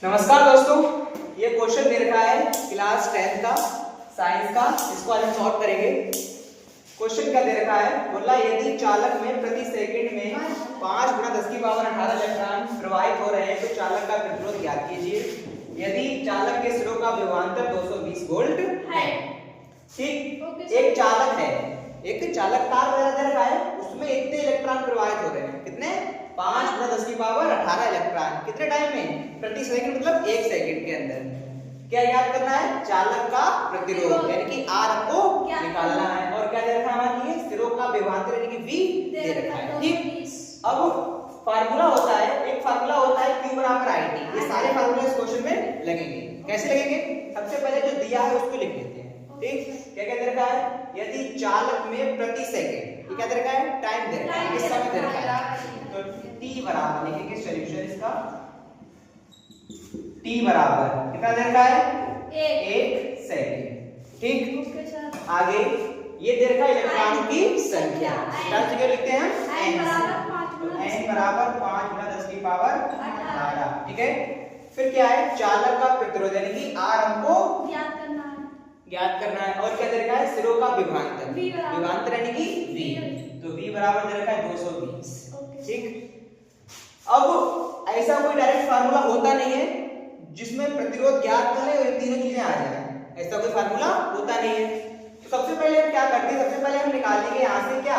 नमस्कार दोस्तों, ये क्वेश्चन दे रखा है क्लास 10 का साइंस का। इसको आज हम सॉल्व करेंगे। क्वेश्चन क्या दे रखा है, बोला यदि चालक में प्रति सेकंड में 5 गुणा 10 की पावर 18 इलेक्ट्रॉन प्रवाहित हो रहे हैं तो चालक का प्रतिरोध ज्ञात कीजिए। यदि चालक के सिरों का विभवांतर 220 वोल्ट है, ठीक, एक चालक है, एक चालक तार दे रखा है, उसमें इतने इलेक्ट्रॉन प्रवाहित हो रहे हैं, कितने 5 गुणा 10 की पावर 18 इलेक्ट्रॉन, कितने टाइम में, प्रति सेकंड, मतलब 1 सेकंड के अंदर। क्या याद करना है, चालक का प्रतिरोध यानी कि आर को निकालना है। और क्या दे रखा है हमारे लिए, सिरों का विभवांतर यानी कि वी दे रखा है। ठीक, अब फार्मूला होता है, एक फार्मूला होता है Q बराबर IT। ये सारे फार्मूले इस क्वेश्चन में लगेंगे। कैसे लगेंगे, सबसे पहले जो दिया है उसको लिख लेते हैं। ठीक, क्या दे रखा है, यदि चालक में प्रति सेकंड, ये क्या दे रखा है, टाइम दे रखा है, किस समय दे रखा है, तो T बराबर लिखेंगे सॉल्यूशन इसका, T बराबर कितना दे रखा है, 1 सेकंड। ठीक, आगे ये दे रखा है इलेक्ट्रॉनों की संख्या, क्या जगह लिखते हैं n बराबर 5 गुणा 10 की पावर 18। ठीक है, फिर क्या है, चालक का प्रतिरोध यानी कि R हमको ज्ञात करना है। और क्या दे रखा है, सिरों का विभवांतर, विभवांतर यानी कि V, तो V बराबर दे रखा है 220। ठीक, अब ऐसा कोई डायरेक्ट फार्मूला होता नहीं है जिसमें प्रतिरोध ज्ञात करें और ये तीनों चीजें आ जाए, ऐसा कोई फार्मूला होता नहीं है। तो सबसे पहले हम क्या करते हैं, सबसे पहले हम निकालेंगे यहाँ से क्या,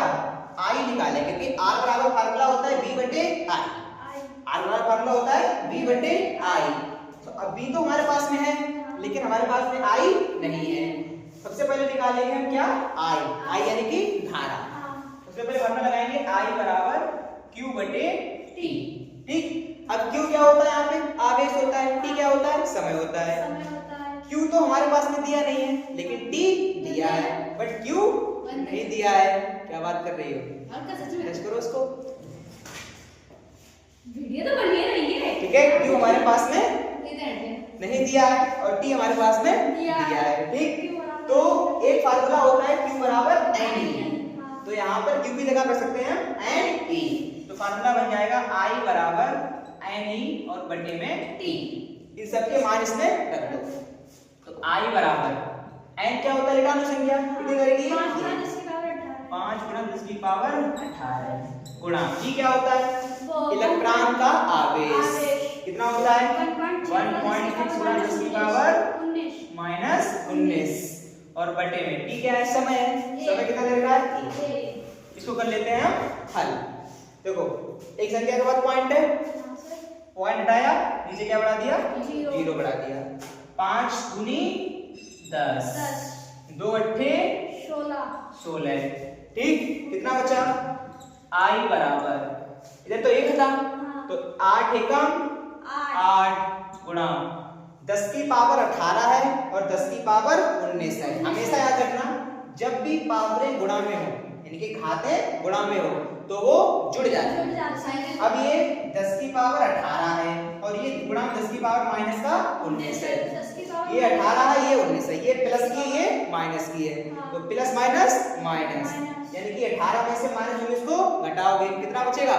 I निकालेंगे, क्योंकि R बराबर फार्मूला होता है V बटे I, R बराबर फार्मूला होता है V बटे I। तो अब V तो हमारे पास में है, लेकिन हमारे पास में I नहीं है। सबसे पहले निकालेंगे हम क्या, I यानी कि धारा। सबसे पहले फार्मूला लगाएंगे I बराबर Q बटे T। ठीक, अब Q क्या होता है, यहाँ पे आवेश होता है, T क्या होता है, समय होता है। Q तो हमारे पास में दिया नहीं है, लेकिन T दिया है, बट Q नहीं दिया है। क्या बात कर रही हो, टेस्ट करो इसको, वीडियो तो बढ़िया रही है। ठीक है, Q हमारे पास में नहीं दिया है और T हमारे पास में दिया है। ठीक, तो एक फार्मूला होता है Q बराबर NE, तो यहाँ पर Q की जगह कर सकते हैं NE, तो फार्मूला बन जाएगा I बराबर NE और बटे में T। इन सबके मान इसमें रख दो, तो I बराबर N क्या होता है, इलेक्ट्रॉन संख्या कितनी करेगी, 5 गुणा 10 की पावर 18 गुणा G क्या होता है, इलेक्ट्रॉन का आवेश, कितना होता है 1.6 गुणा 10 की पावर -19 और बटे में T क्या है, समय है, समय कितना दे रखा है, इसको कर लेते हैं हम हल। देखो एक संख्या के बाद पॉइंट है, पॉइंट हटाया, नीचे क्या बढ़ा दिया, 0 बढ़ा दिया। 5 गुनी 10, 2 अट्ठे 16। ठीक, कितना बचा, I बराबर, इधर तो 1 था, तो 8 एकम 8 गुणा 10 की पावर 18 है और 10 की पावर 19 है। हमेशा याद रखना, जब भी पावरें गुणा में हो यानी कि घाते गुणा में हो तो वो जुड़ जाती है। अब ये 10 की पावर 18 है और ये गुणा 10 की पावर माइनस का 19 है, ये 18 है, ये 19 है, ये प्लस की ये माइनस की है, तो प्लस माइनस माइनस, यानी कि 18 में से -19 को घटाओगे, कितना बचेगा,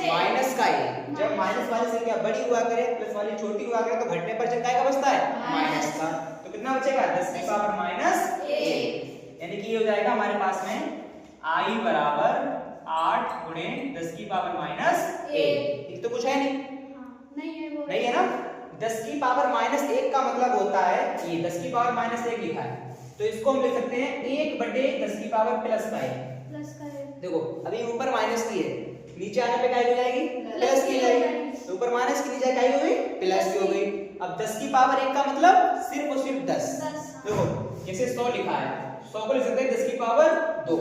माइनस का ही। जब माइनस वाली संख्या बड़ी हुआ करे, प्लस वाली छोटी हुआ करे, तो घटने पर जब क्या बचता है, माइनस का, तो कितना बचेगा, 10 की पावर -1, यानी कि ये हो जाएगा हमारे पास में I बराबर 8 गुणे 10 की पावर -1। तो कुछ है नहीं है ना, 10 की पावर -1 का मतलब होता है, ये 10 की पावर -1 लिखा है, तो इसको हम लिख सकते हैं 1 बटे 10 की पावर प्लस का है। देखो अभी ऊपर माइनस की है, नीचे आने पे क्या हो जाएगी, प्लस की जाएगी, तो ऊपर माइनस की नीचे क्या हो गई, प्लस की हो गई। अब 10 की पावर 1 का मतलब सिर्फ और सिर्फ 10। देखो जैसे 100 लिखा है, 100 को लिख सकते हैं 10 की पावर 2,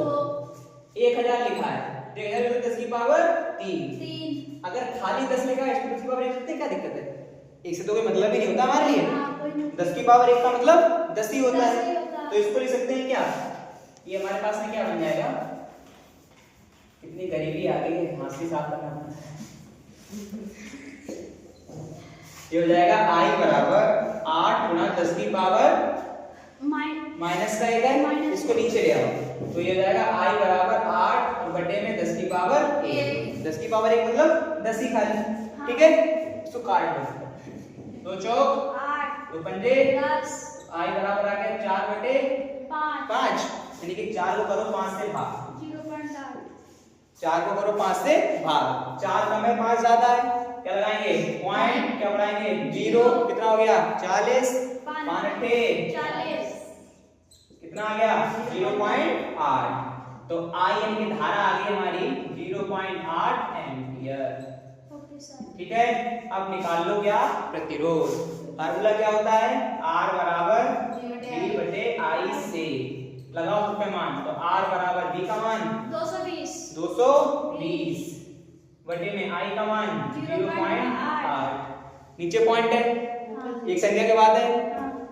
1000 लिखा है, 1000 को 10 की पावर 3। अगर खाली 10 लिखा है, 10 की पावर 1 लिखते क्या दिक्कत है, एक से तो कोई मतलब ही नहीं होता हमारे लिए, 10 की पावर 1 का मतलब 10 ही होता है, तो इसको लिख सकते हैं क्या, ये हमारे पास में क्या बन जाएगा, कितनी गरीबी आ गई है, हाथ से साफ करना ये हो जाएगा I बराबर 8 गुणा 10 की पावर माइनस का 1 है, इसको नीचे ले आओ, तो ये हो जाएगा I बराबर 8 और बटे में 10 की पावर 1, 10 की पावर 1 मतलब 10 ही खाली। ठीक है, इसको काट दो, दो चौक 8 दो पंजे 10 आई बराबर आ गया 4/5 5 यानी कि 4 को करो 5 से भाग 0.8 4 को करो 5 से भाग 4 कम है 5 ज्यादा है क्या लगाएंगे पॉइंट क्या बढ़ाएंगे 0 कितना हो गया 40 5 अट्ठे 40 कितना आ गया 0.8 तो आई यानी कि धारा आ गई हमारी 0.8 एम्पियर ओके सर ठीक है अब निकाल लो क्या प्रतिरोध फार्मूला क्या होता है R बराबर V/I से लगाओ उसका मान तो R बराबर V का मान 220 बटे में I का मान 0.8 नीचे पॉइंट है एक संख्या के बाद है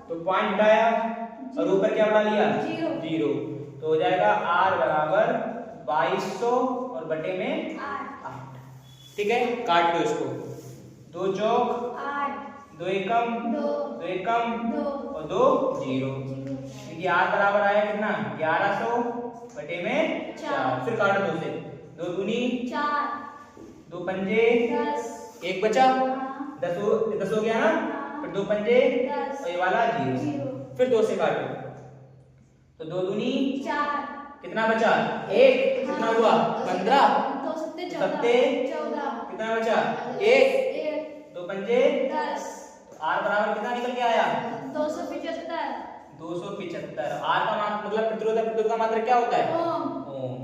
तो पॉइंट हटाया और ऊपर क्या बढ़ा लिया 0 तो हो जाएगा R बराबर 2200 और बटे में 8 ठीक है काट लो इसको दो चौक 8 दो एकम 2 और दो जीरो क्योंकि R बराबर आया कितना 1100 बटे में 4 फिर काटो दो से दो दूनी 4 दो पंजे 10 एक बचा 10 हो गया ना फिर दो पंजे 10 और ये वाला 0 फिर दो से काटो तो दो दूनी 4 कितना बचा एक कितना हुआ 15 2 सत्ते सत्ते 14 कितना बचा एक 1 दो पंजे 10 तो R बराबर कितना निकल के आया 275 275 R का मान मतलब प्रतिरोध का मात्रा क्या होता है ओम ओम